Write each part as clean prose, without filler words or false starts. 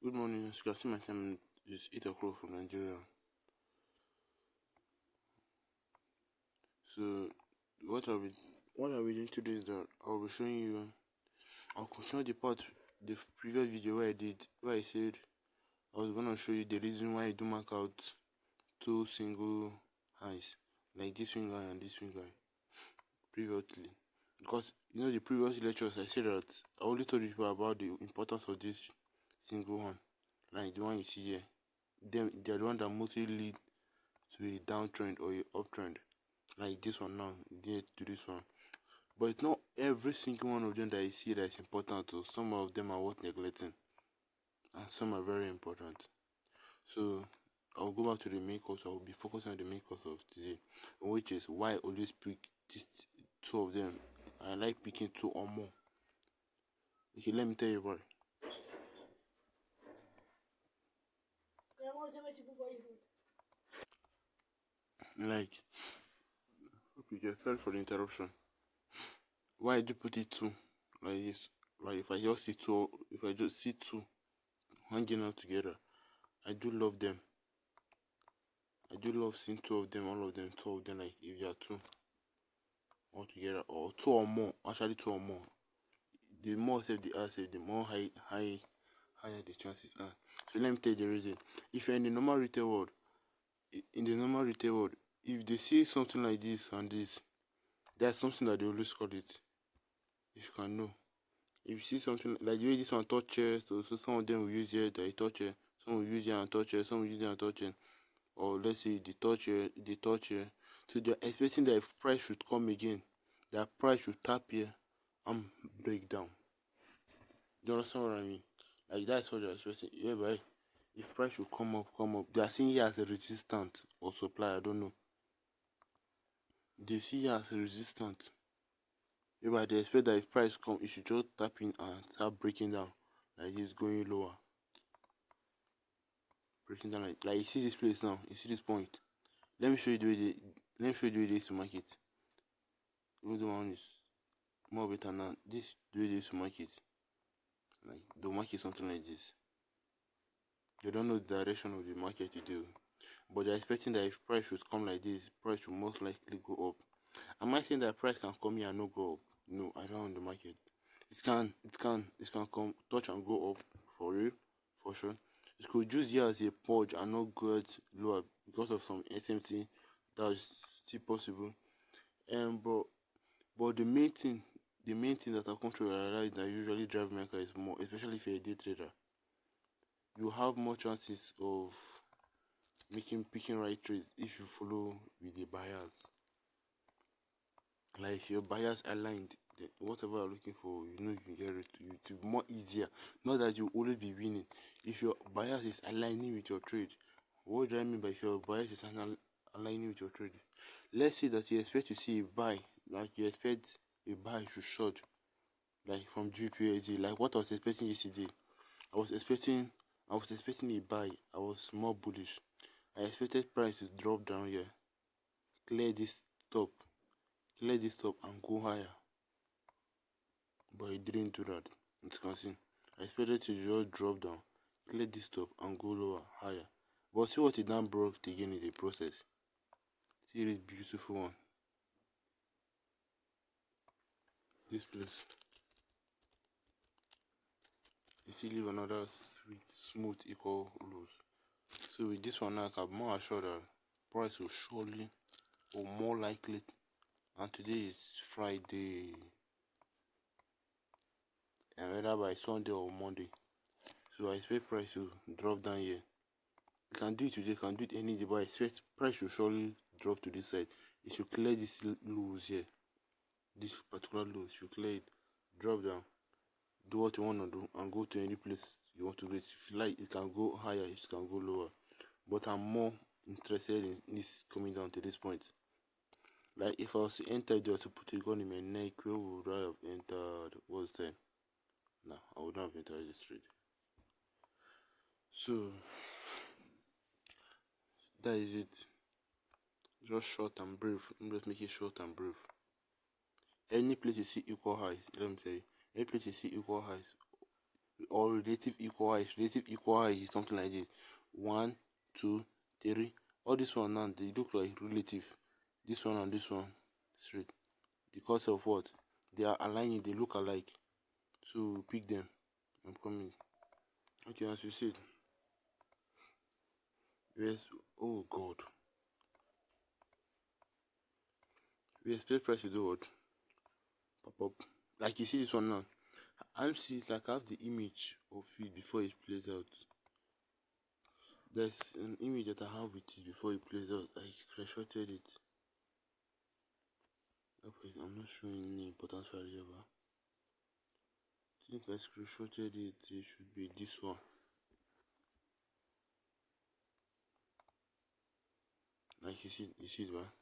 Good morning. As you can see, my time is 8 o'clock from Nigeria. So, what I'll be doing today is that I'll be showing you. I'll continue the previous video where I said I was gonna show you the reason why I do mark out two single eyes, like this finger and this finger, previously. Because the previous lectures I said that I only told you about the importance of this single one, like the one you see here. They're the one that mostly lead to a downtrend or a uptrend, like this one now, lead to this one. But it's not every single one of them that you see that is important. So some of them are worth neglecting, and some are very important. So I'll go back to the main course. I will be focusing on the main course of today, which is why I always pick these two of them. I like picking two or more. Okay, let me tell you why. Like, sorry for the interruption. Why I do put it two like this? Like if I just see two hanging out together, I do love them. I do love seeing two of them, all of them, two of them. Like if they are two all together, or two or more. Actually, two or more. The more safe the asset, the more higher the chances are. So let me tell you the reason. If you're in the normal retail world, if they see something like this and this, that's something that they always call it. If you can know. If you see something like the way this one touch here, so some of them will use here that you touch here, some will use here and touch here, some will use here and touch here, or let's say they touch here, so they're expecting that if price should come again, that price should tap here and break down. Do you understand what I mean? Like that's what they're expecting. Yeah, but if price should come up, they are seeing here as a resistant or supply, I don't know. They see here as a resistant. Yeah, but they expect that if price come, it should just tap in and start breaking down, like this, going lower. Breaking down like you see this place now, you see this point. Let me show you the way they used to market. Even the one is more better now. This the way they used to market. Like they'll market something like this. They don't know the direction of the market to do. But they're expecting that if price should come like this, price should most likely go up. Am I saying that price can come here and not go up? No, I don't own the market. It can come touch and go up for real, for sure. It could use here as a purge and not go out lower because of some SMT that is still possible. But the main thing that I come to realize that usually drive maker is more, especially if you're a day trader. You have more chances of picking right trades if you follow with the buyers. Like if your buyers aligned, whatever you're looking for, you can get it to be more easier. Not that you always be winning. If your buyers is aligning with your trade, what do I mean by if your buyers is aligning with your trade? Let's say that you expect to see a buy, like you expect a buy to short, like from GPAG, like what I was expecting yesterday. I was expecting a buy. I was more bullish. I expected price to drop down here, clear this top and go higher. But it didn't do that. As you can see, I expected to just drop down, clear this top and go lower, higher. But see what it now broke again in the process. See this beautiful one. This place. You still leave another smooth equal lows. So with this one now, I'm more assured that price will surely or more likely, and today is Friday, and whether by Sunday or Monday. So I expect price to drop down here. You can do it today, you can do it any day, but I expect price will surely drop to this side. It should clear this lows here. This particular low should clear it, drop down, do what you want to do, and go to any place you want to go. If you like, it can go higher, it can go lower. But I'm more interested in this coming down to this point. Like if I was to enter just to put a gun in my neck, where would I have entered? What's that? No, I would not have entered this trade. So that is it. Just short and brief. Just make it short and brief. Any place you see equal highs, let me tell you, any place you see equal highs, or relative equal height. Relative equal height is something like this: 1, 2, 3. All this one now they look like relative. This one and this one straight because of what? They are aligning. They look alike. So pick them. I'm coming. Okay, as you said. Yes. Oh God. We expect price to do what? Pop up. Like you see this one now. I'm see it like I have the image of it before it plays out. There's an image that I have with it before it plays out. I screenshotted it. Okay, I'm not showing any importance for it ever. Since I screenshotted it, it should be this one. Like you see it, right?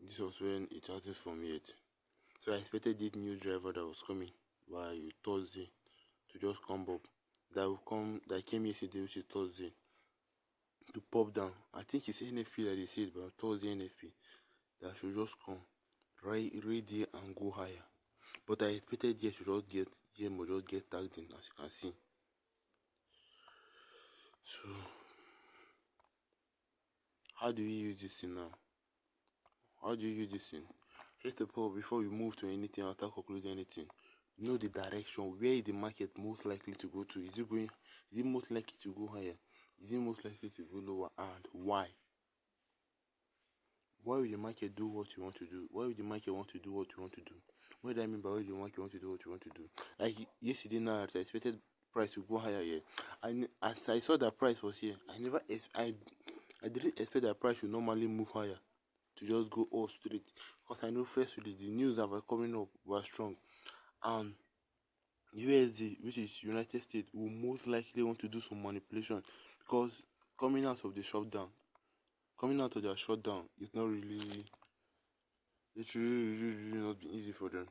This was when it hasn't formed yet. So I expected this new driver that was coming by Thursday to just come up. That came yesterday, which is Thursday, to pop down. I think it's NFP that they said, but Thursday NFP that should just come right there and go higher. But I expected here to just get tagged in, as you can see. So how do we use this thing now? How do you use this thing? First of all, before we move to anything or start calculating anything, know the direction. Where is the market most likely to go to? Is it most likely to go higher? Is it most likely to go lower? And why? Why will the market do what you want to do? Why will the market want to do what you want to do? What do I mean by why the market want to do what you want to do? Like yesterday night, I expected price to go higher here. And as I saw that price was here, I didn't expect that price would normally move higher to just go all straight. Because I know firstly the news that were coming up were strong. And USD, which is United States, will most likely want to do some manipulation because coming out of the shutdown, coming out of their shutdown is not really, it's really not been easy for them.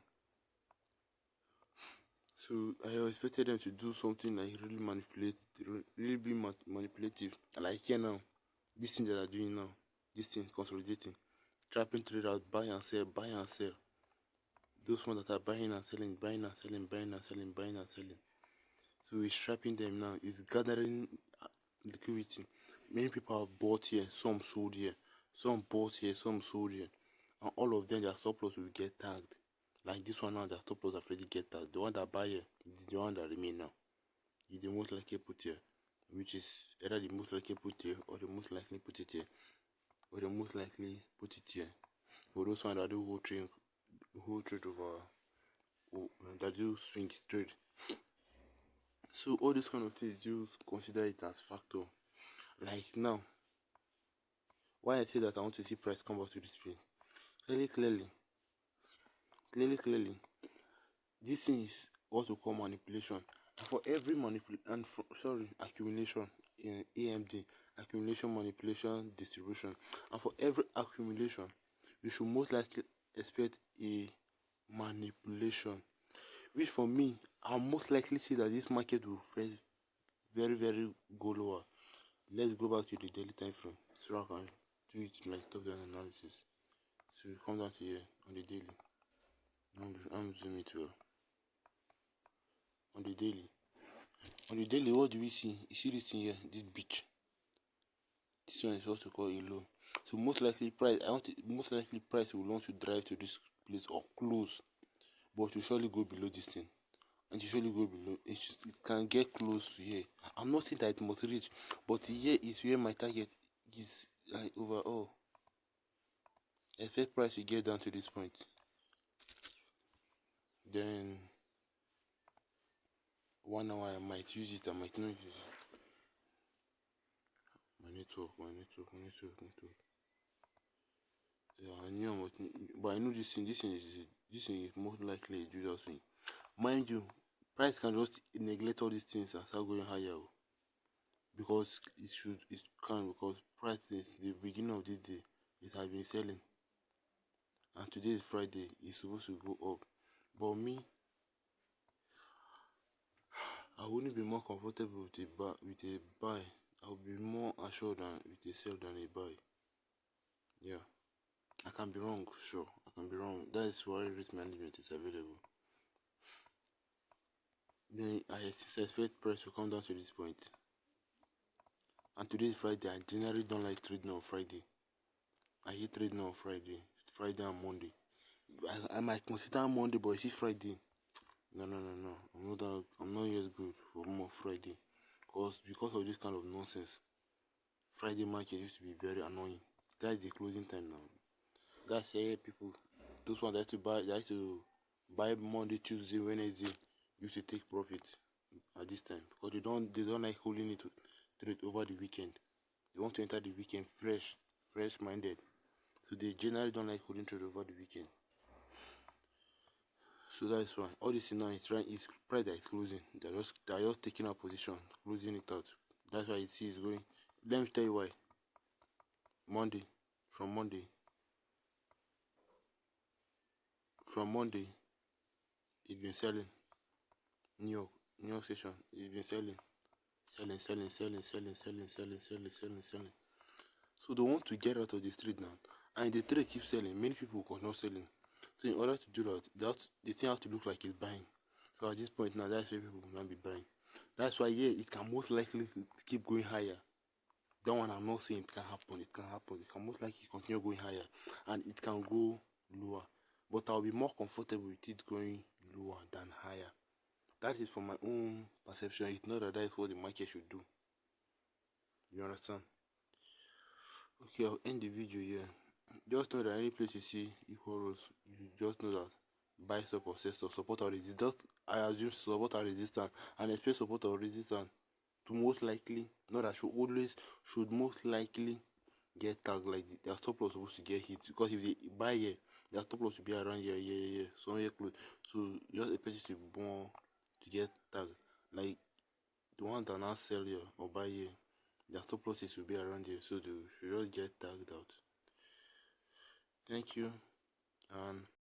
So I expected them to do something like really be manipulative. Like here now, this thing that they're doing now, this thing consolidating, trapping traders, buy and sell, buy and sell. Those ones that are buying and selling, buying and selling, buying and selling, buying and selling. So it's trapping them now. It's gathering liquidity. Many people have bought here, some sold here, some bought here, some sold here, and all of them their stop loss will get tagged. Like this one now, their stop loss already get tagged. The one that buy here is the one that remain now. Is the most likely put here, which is either the most likely put here or the most likely put it here, or the most likely put it here. For those ones that do whole trade over, that do swing trade. So all these kind of things you consider it as factor. Like now, why I say that I want to see price come back to this place. Clearly, this thing is what we call manipulation. And for every accumulation in AMD, accumulation, manipulation, distribution, and for every accumulation, we should most likely expect a manipulation. Which for me, I'll most likely see that this market will very go lower. Let's go back to the daily time frame so I can do it like top down analysis. So we come down to here on the daily. I'm zooming it well. On the daily, what do we see? You see this thing here, this beach. This one is what we call a low. So most likely price will want to drive to this place or close, but to surely go below this thing. And usually go below. It can get close to here. I'm not saying that it must reach, but here is where my target is. Like overall, expect price to get down to this point. Then 1 hour I might use it, I might not use it. My network. Yeah, I knew but I know this thing is most likely a Judas thing. Mind you, price can just neglect all these things and start going higher. Because it can, because price is the beginning of this day, it has been selling, and today is Friday, it's supposed to go up. But me, I wouldn't be more comfortable with a buy. I would be more assured than with a sell than a buy. Yeah, I can be wrong, sure, I can be wrong. That is why risk management is available. then I expect price to come down to this point. And today is Friday. I generally don't like trading on Friday. I hate trading on Friday and Monday. I might consider Monday, but it's Friday. No. I'm not yet good for more Friday, because of this kind of nonsense. Friday market used to be very annoying. That's the closing time now. Guys, say people, those ones that like to buy Monday, Tuesday, Wednesday, used to take profit at this time because they don't like holding it to trade over the weekend. They want to enter the weekend fresh minded. So they generally don't like holding trade over the weekend. So that's why all this now is price that is closing. They're just taking a position, closing it out. That's why you see it's going. Let me tell you why. Monday, from Monday, it's been selling. New York session, it's been selling. So they want to get out of the street now, and the trade keeps selling. Many people continue selling. So in order to do that, the thing has to look like it's buying. So at this point now, that's why people will not be buying. That's why it can most likely keep going higher. That one I'm not saying it can happen. It can most likely continue going higher, and it can go lower. But I'll be more comfortable with it going lower than higher. That is from my own perception. It's not that is what the market should do. You understand? Okay, I'll end the video here. Just know that any place you see equal rows, you just know that buy, stop, or sell, stop, support or resist. Just I assume support or resistance, and expect support or resistance to most likely, not that should most likely get tagged, like their stop loss supposed to get hit, because if they buy here, their stop loss will be around here, somewhere close. So just expect it to be born to get tagged, like the one that now sell here or buy here, their stop losses will be around here, so they should just get tagged out. Thank you, and